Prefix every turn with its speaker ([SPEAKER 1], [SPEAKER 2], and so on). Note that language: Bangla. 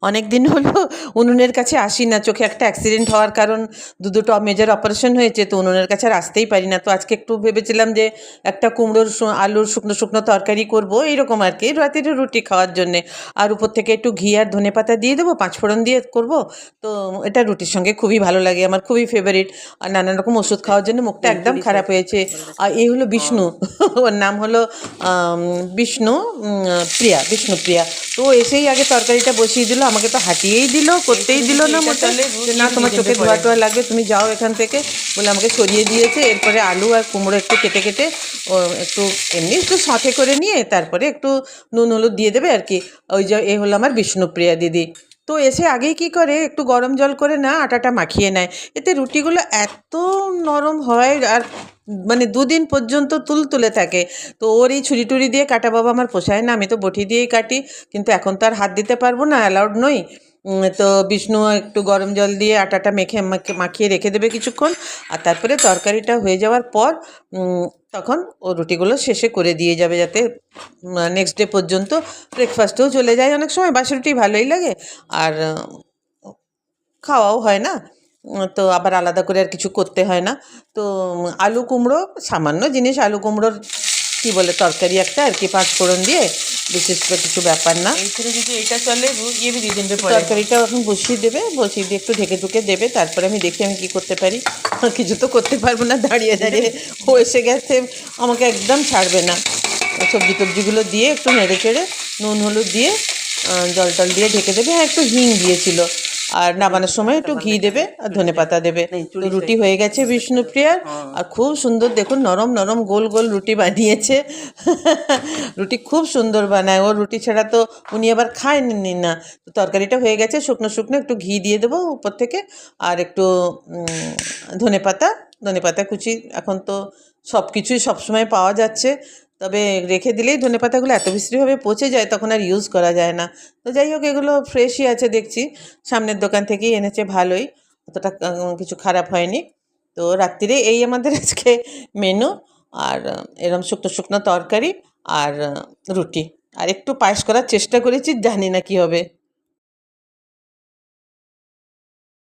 [SPEAKER 1] অনেক দিন হলো উনুনের কাছে আসি না, চোখে একটা অ্যাক্সিডেন্ট হওয়ার কারণ দুটো মেজর অপারেশন হয়েছে, তো উনুনের কাছে আর আসতেই পারি না। তো আজকে একটু ভেবেছিলাম যে একটা কুমড়োর আলুর শুকনো শুকনো তরকারি করব, এইরকম আর কি, রাতের রুটি খাওয়ার জন্যে। আর উপর থেকে একটু ঘি আর ধনেপাতা দিয়ে দেবো, পাঁচফোড়ন দিয়ে করব। তো এটা রুটির সঙ্গে খুবই ভালো লাগে, আমার খুবই ফেভারিট। আর নানান রকম ওষুধ খাওয়ার জন্য মুখটা একদম খারাপ হয়েছে। আর এই হলো বিষ্ণু, ওর নাম হলো বিষ্ণু, বিষ্ণুপ্রিয়া। তো এসেই আগে তরকারিটা বসিয়ে দিল, আমাকে তো হাঁটিয়েই দিল, করতেই দিল না মোটে, যে না তোমার চোখে ধোয়া টোয়া লাগবে, তুমি যাও এখান থেকে বলে আমাকে সরিয়ে দিয়েছে। এরপরে আলু আর কুমড়ো একটু কেটে কেটে একটু এমনি একটু সাঁতে করে নিয়ে তারপরে একটু নুন হলুদ দিয়ে দেবে আর কি। ওই যে এ হলো আমার বিষ্ণুপ্রিয়া দিদি। তো এসে আগেই কি করে, একটু গরম জল করে না আটাটা মাখিয়ে নেয়, এতে রুটিগুলো এত নরম হয় আর মানে দুদিন পর্যন্ত তুলতুলে থাকে। তো ওর এই ছুরি টুরি দিয়ে কাটা বাবা আমার পোষায় না, আমি তো বটি দিয়েই কাটি, কিন্তু এখন তো আর হাত দিতে পারবো না, অ্যালাউড নই। তো বিষ্ণু একটু গরম জল দিয়ে আটাটা মাখিয়ে রেখে দেবে কিছুক্ষণ, আর তারপরে তরকারিটা হয়ে যাওয়ার পর তখন ও রুটিগুলো শেষে করে দিয়ে যাবে, যাতে নেক্সট ডে পর্যন্ত ব্রেকফাস্টেও চলে যায়। অনেক সময় বাসি রুটি ভালোই লাগে, আর খাওয়াও হয় না। তো আবার আলাদা করে আর কিছু করতে হয় না। তো আলু কুমড়ো সামান্য জিনিস, আলু কুমড়োর কী বলে তরকারি একটা আর কি, পাঁচ ফোড়ন দিয়ে, বিশেষ করে কিছু ব্যাপার না।
[SPEAKER 2] এইখানে যদি এটা চলে ইয়ে भी দিয়ে দেবে,
[SPEAKER 1] তরকারিটাও এখন বসিয়ে দেবে, বসিয়ে দিয়ে একটু ঢেকে ঢুকে দেবে, তারপরে আমি দেখি আমি কী করতে পারি। কিছু তো করতে পারবো না, দাঁড়িয়ে দাঁড়িয়ে ও এসে গেছে, আমাকে একদম ছাড়বে না। সবজি টবজিগুলো দিয়ে একটু নেড়ে চেড়ে নুন হলুদ দিয়ে জল টল দিয়ে ঢেকে দেবে। হ্যাঁ, একটু হিং দিয়েছিল। আর নামানোর সময় একটু ঘি দেবে আর ধনেপাতা দেবে। তো রুটি হয়ে গেছে বিষ্ণুপ্রিয়ার, আর খুব সুন্দর দেখুন নরম নরম গোল গোল রুটি বানিয়েছে। রুটি খুব সুন্দর বানায়, ওর রুটি ছাড়া তো উনি আবার খায়নি না। তো তরকারিটা হয়ে গেছে, শুকনো শুকনো একটু ঘি দিয়ে দেবো উপর থেকে, আর একটু ধনেপাতা কুচি। এখন তো সব কিছুই সবসময় পাওয়া যাচ্ছে, তবে রেখে দিলেই ধনেপাতাগুলো এত বিশ্রীভাবে পচে যায়, তখন আর ইউজ করা যায় না। তো যাই হোক, এগুলো ফ্রেশই আছে দেখছি, সামনের দোকান থেকেই এনেছে, ভালোই, অতটা কিছু খারাপ হয়নি। তো রাত্রিরে এই আমাদের আজকে মেনু, আর এরম শুকনো শুকনো তরকারি আর রুটি, আর একটু পায়েস করার চেষ্টা করেছি, জানি না কি হবে।